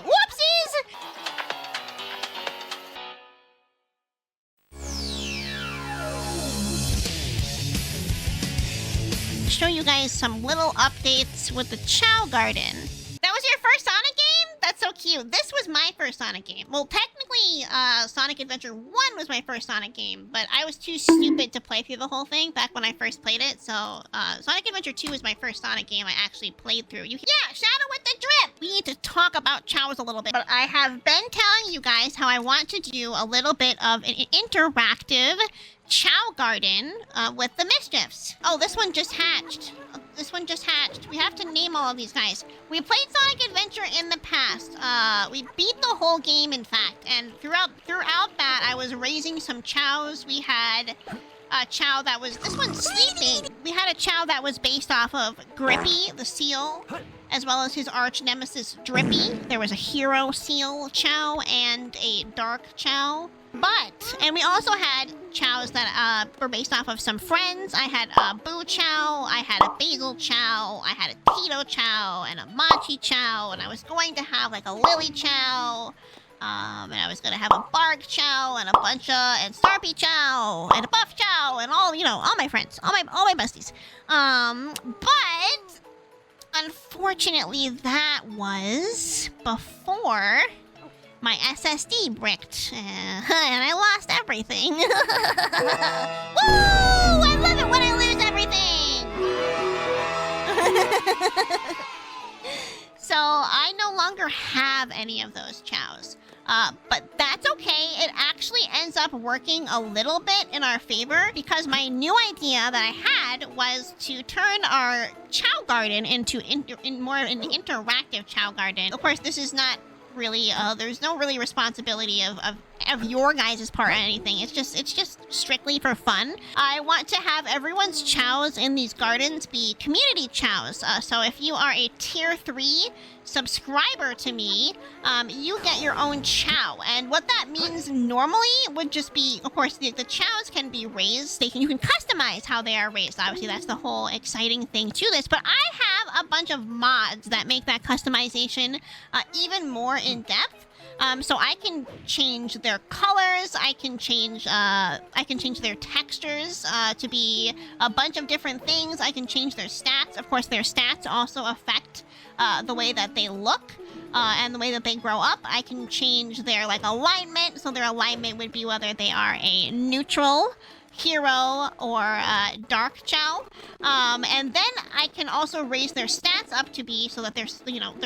Whoopsies! Show you guys some little updates with the Chao Garden. That was your first Sonic game? That's so cute. This was my first Sonic game. Well, technically, Sonic Adventure 1 was my first Sonic game, but I was too stupid to play through the whole thing back when I first played it. So, Sonic Adventure 2 was my first Sonic game I actually played through. Yeah, Shadow with the Drip! We need to talk about Chaos a little bit, but I have been telling you guys how I want to do a little bit of an interactive Chao Garden with the Mischiefs. Oh, this one just hatched. We have to name all of these guys. We played Sonic Adventure in the past. We beat the whole game, in fact. And throughout that, I was raising some Chaos. We had a Chao that was... This one's sleeping. We had a Chao that was based off of Grippy, the seal, as well as his arch nemesis, Drippy. There was a hero seal Chao and a dark Chao. And we also had Chaos that were based off of some friends. I had a Boo Chao, I had a Basil Chao, I had a Tito Chao, and a Machi Chao, and I was going to have like a Lily Chao, and I was going to have a Bark Chao, and a bunch of, and Starpy Chao, and a Buff Chao, and all, you know, all my friends, all my besties. But unfortunately that was before my SSD bricked, and I lost everything. Woo! I love it when I lose everything! So I no longer have any of those Chaos. But that's okay. It actually ends up working a little bit in our favor because my new idea that I had was to turn our Chao Garden into more of an interactive Chao Garden. Of course, this is not really there's no really responsibility of your guys' part or anything. It's just strictly for fun. I want to have everyone's Chaos in these gardens be community Chaos. So if you are a tier 3 subscriber to me, you get your own Chao. And what that means normally would just be, of course, the Chaos can be raised. You can customize how they are raised. Obviously, that's the whole exciting thing to this. But I have a bunch of mods that make that customization even more in depth. So I can change their colors, I can change their textures to be a bunch of different things. I can change their stats. Of course, their stats also affect the way that they look and the way that they grow up. I can change their alignment, so their alignment would be whether they are a neutral, hero, or dark Chao. And then I can also raise their stats up to be so that they're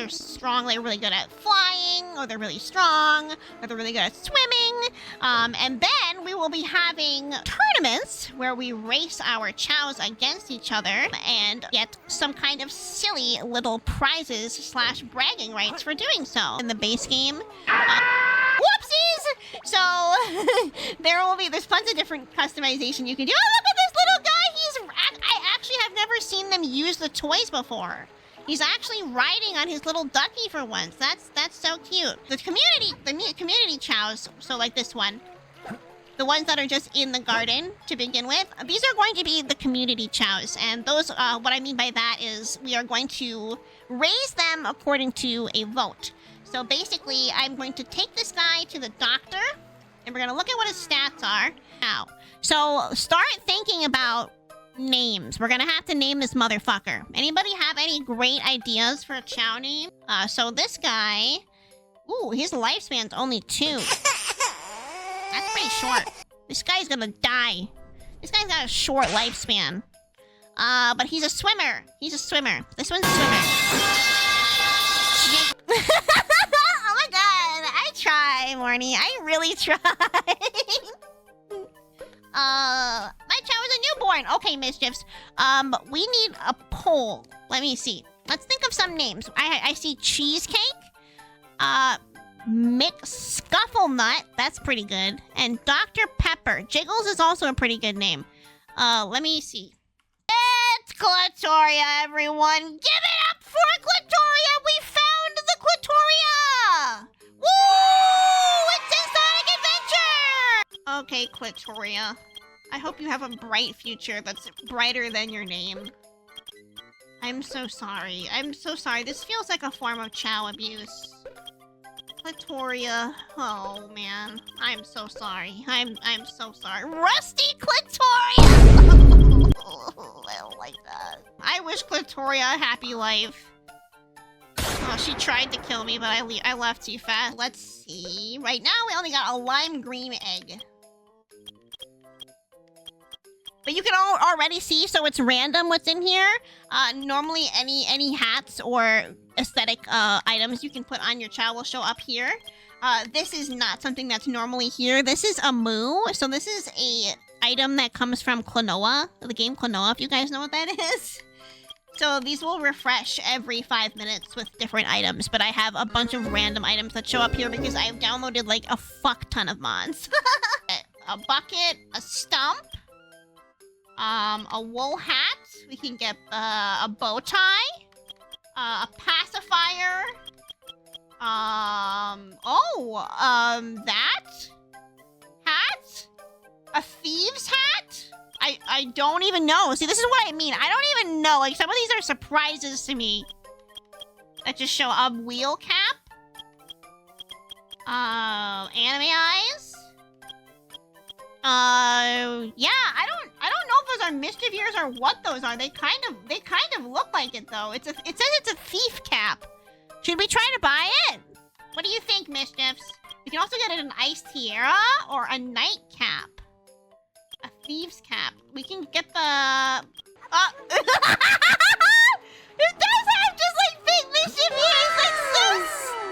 strong, they're really good at flying, or they're really strong, or they're really good at swimming. And then we will be having tournaments where we race our Chaos against each other and get some kind of silly little prizes / bragging rights for doing so. In the base game, whoopsies! So there's tons of different customization you can do. Oh, look at this little guy! I actually have never seen them use the toys before. He's actually riding on his little ducky for once. That's so cute. The community Chaos, so like this one, the ones that are just in the garden to begin with, these are going to be the community Chaos. And those, what I mean by that is we are going to raise them according to a vote. So basically, I'm going to take this guy to the doctor, and we're going to look at what his stats are. Now, so start thinking about names. We're going to have to name this motherfucker. Anybody have any great ideas for a Chao name? So this guy, ooh, his lifespan's only 2. That's pretty short. This guy's going to die. This guy's got a short lifespan. But he's a swimmer. He's a swimmer. This one's a swimmer. Oh my god, I try, Morny. I really try. My Chao is a newborn. Okay, Mischiefs. We need a poll. Let me see. Let's think of some names. I see Cheesecake. Mick Scufflenut. That's pretty good. And Dr. Pepper. Jiggles is also a pretty good name. Let me see. It's Clitoria, everyone. Give it up for Clitoria. We found the Clitoria. Woo! It's in Sonic Adventure. Okay, Clitoria. I hope you have a bright future that's brighter than your name. I'm so sorry. I'm so sorry. This feels like a form of Chao abuse. Clitoria. Oh man, I'm so sorry. I'm so sorry. Rusty Clitoria. I don't like that. I wish Clitoria a happy life. Oh, she tried to kill me, but I left too fast. Let's see. Right now, we only got a lime green egg. But you can already see, so it's random what's in here. Normally, any hats or aesthetic items you can put on your Chao will show up here. This is not something that's normally here. This is a moo. So this is a item that comes from Klonoa, the game Klonoa, if you guys know what that is. So these will refresh every 5 minutes with different items, but I have a bunch of random items that show up here because I've downloaded like a fuck ton of mods. A bucket, a stump, a wool hat. We can get a bow tie, a pacifier. That hat, a thieves hat. I don't even know. See, this is what I mean. I don't even know. Like, some of these are surprises to me. That just show up. Wheel cap. Anime eyes. Yeah, I don't know if those are mischief ears or what those are. They kind of look like it though. It says it's a thief cap. Should we try to buy it? What do you think, Mischiefs? We can also get it an iced tiara or a night cap. A thieves cap. We can get the... It does have just like fake mischief ears. Like, so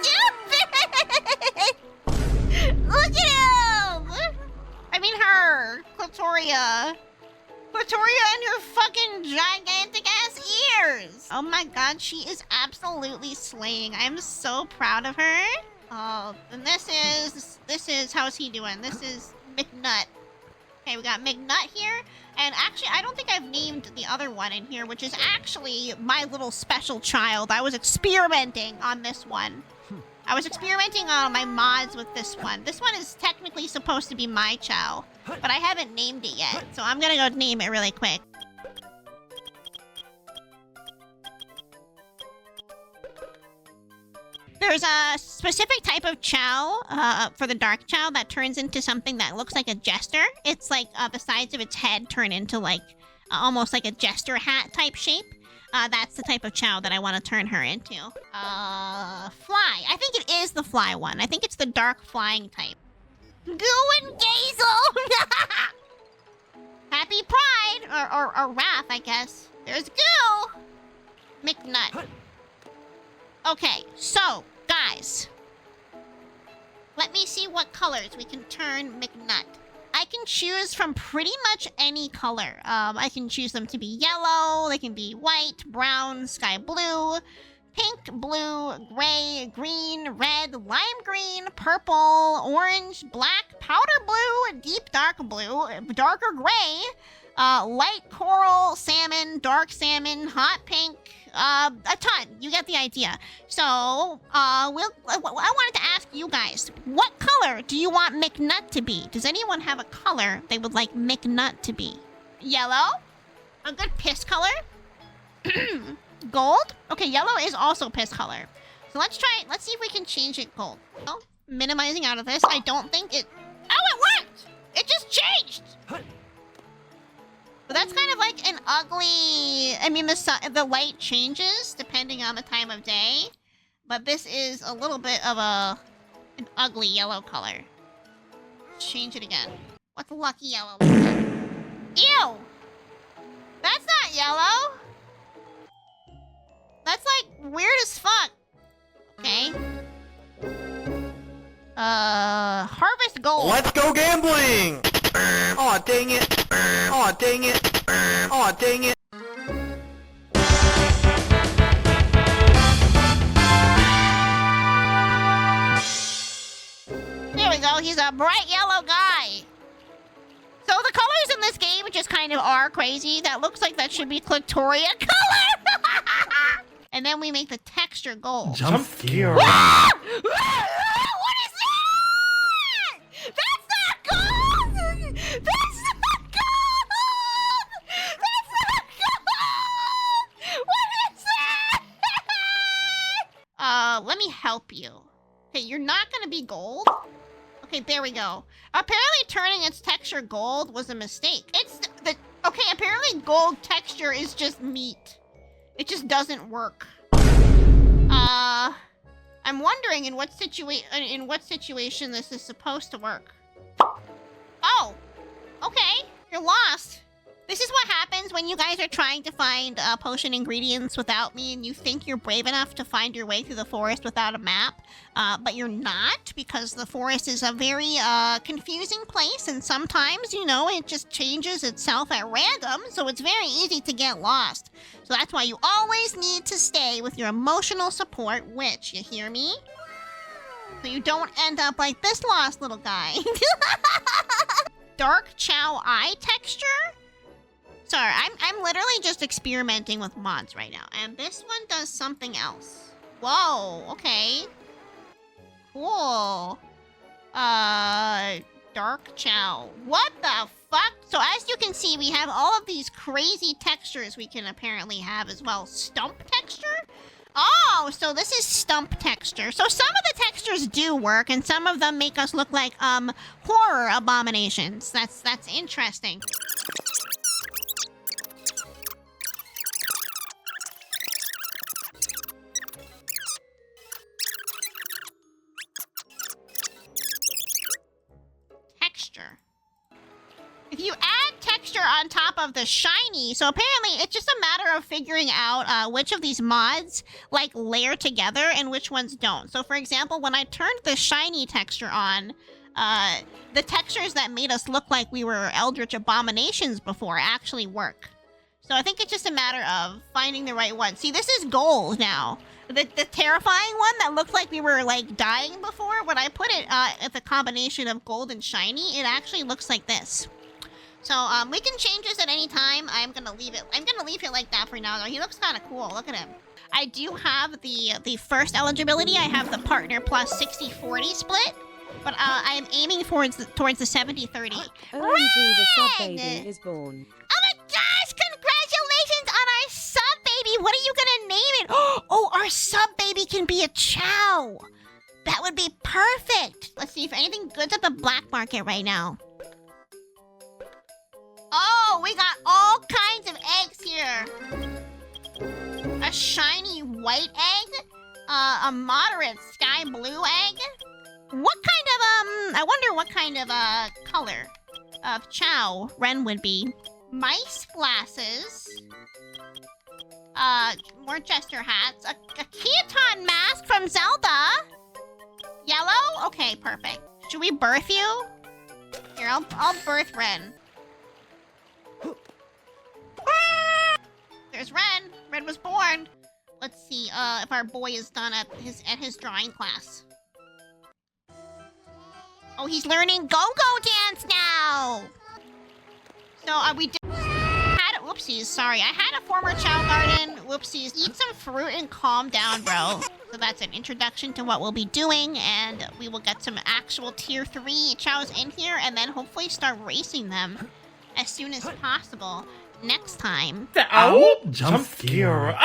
stupid. Look at him. I mean her. Clitoria. Clitoria and her fucking gigantic ass ears. Oh my god, she is absolutely slaying. I'm so proud of her. Oh, and this is, how's he doing? This is McNutt. Okay, we got McNutt here. And actually, I don't think I've named the other one in here, which is actually my little special child. I was experimenting on this one. I was experimenting on my mods with this one. This one is technically supposed to be my Chao, but I haven't named it yet. So I'm gonna go name it really quick. There's a specific type of Chao for the dark Chao that turns into something that looks like a jester. It's like the sides of its head turn into like almost like a jester hat type shape. That's the type of Chao that I want to turn her into. Fly. I think it is the fly one. I think it's the dark flying type. Goo and Gazel! Happy Pride! Or Wrath, I guess. There's Goo! McNutt. Okay, so, guys. Let me see what colors we can turn McNutt. I can choose from pretty much any color. I can choose them to be yellow, they can be white, brown, sky blue, pink, blue, gray, green, red, lime green, purple, orange, black, powder blue, deep dark blue, darker gray, light coral, salmon, dark salmon, hot pink, a ton. You get the idea. So, I wanted to ask you guys, what color do you want McNutt to be? Does anyone have a color they would like McNutt to be? Yellow? A good piss color? Gold? Okay, yellow is also piss color. So let's see if we can change it gold. Well, minimizing out of this, I don't think it... Oh, it worked! It just changed! But that's kind of like an ugly... I mean, the light changes depending on the time of day. But this is a little bit of an ugly yellow color. Let's change it again. What's a lucky yellow? Ew! That's not yellow! That's like weird as fuck. Okay. Harvest gold. Let's go gambling! Aw, dang it. Aw, dang it. Aw, dang it. There we go. He's a bright yellow guy. So the colors in this game just kind of are crazy. That looks like that should be Clitoria color. And then we make the texture gold. Jump scare. Ah! What is that? That's not gold! That's not gold! That's not gold! What is that? Let me help you. Okay, you're not gonna be gold. Okay, there we go. Apparently turning its texture gold was a mistake. Okay, apparently gold texture is just meat. It just doesn't work. I'm wondering in what situation this is supposed to work. Oh, okay, you're lost. This is what happens when you guys are trying to find potion ingredients without me and you think you're brave enough to find your way through the forest without a map, but you're not, because the forest is a very confusing place, and sometimes, you know, it just changes itself at random, so it's very easy to get lost. So that's why you always need to stay with your emotional support witch, you hear me? So you don't end up like this lost little guy. Dark Chao eye texture? Sorry, I'm literally just experimenting with mods right now. And this one does something else. Whoa, okay. Cool. Dark Chao. What the fuck? So as you can see, we have all of these crazy textures we can apparently have as well. Stump texture? Oh, so this is stump texture. So some of the textures do work, and some of them make us look like, horror abominations. That's interesting. Texture. If you add texture on top of the shiny, so apparently it's just a matter of figuring out which of these mods like layer together and which ones don't. So for example, when I turned the shiny texture on, the textures that made us look like we were eldritch abominations before actually work. So I think it's just a matter of finding the right one. See, this is gold now. The terrifying one that looked like we were like dying before, when I put it at the combination of gold and shiny, it actually looks like this. So we can change this at any time. I'm gonna leave it like that for now though. He looks kind of cool. Look at him. I do have the first eligibility. I have the partner plus 60-40 split, but I'm aiming towards the 70-30. OMG, the sub baby is born. Oh my gosh! Congratulations on our sub baby! What are you gonna name it? Oh, our sub baby can be a Chao! That would be perfect! Let's see if anything good's at the black market right now. Oh, we got all kinds of eggs here. A shiny white egg? A moderate sky blue egg? What kind of, I wonder what kind of, color of Chao Ren would be. Mice glasses. More jester hats. A Keaton mask from Zelda. Yellow? Okay, perfect. Should we birth you? Here, I'll birth Ren. There's Ren. Ren was born. Let's see, if our boy is done at his drawing class. Oh, he's learning go-go dance now! So, we did... Whoopsies, sorry. I had a former Chao Garden. Whoopsies. Eat some fruit and calm down, bro. So that's an introduction to what we'll be doing, and we will get some actual tier 3 Chaos in here, and then hopefully start racing them as soon as possible next time. The owl jump scare.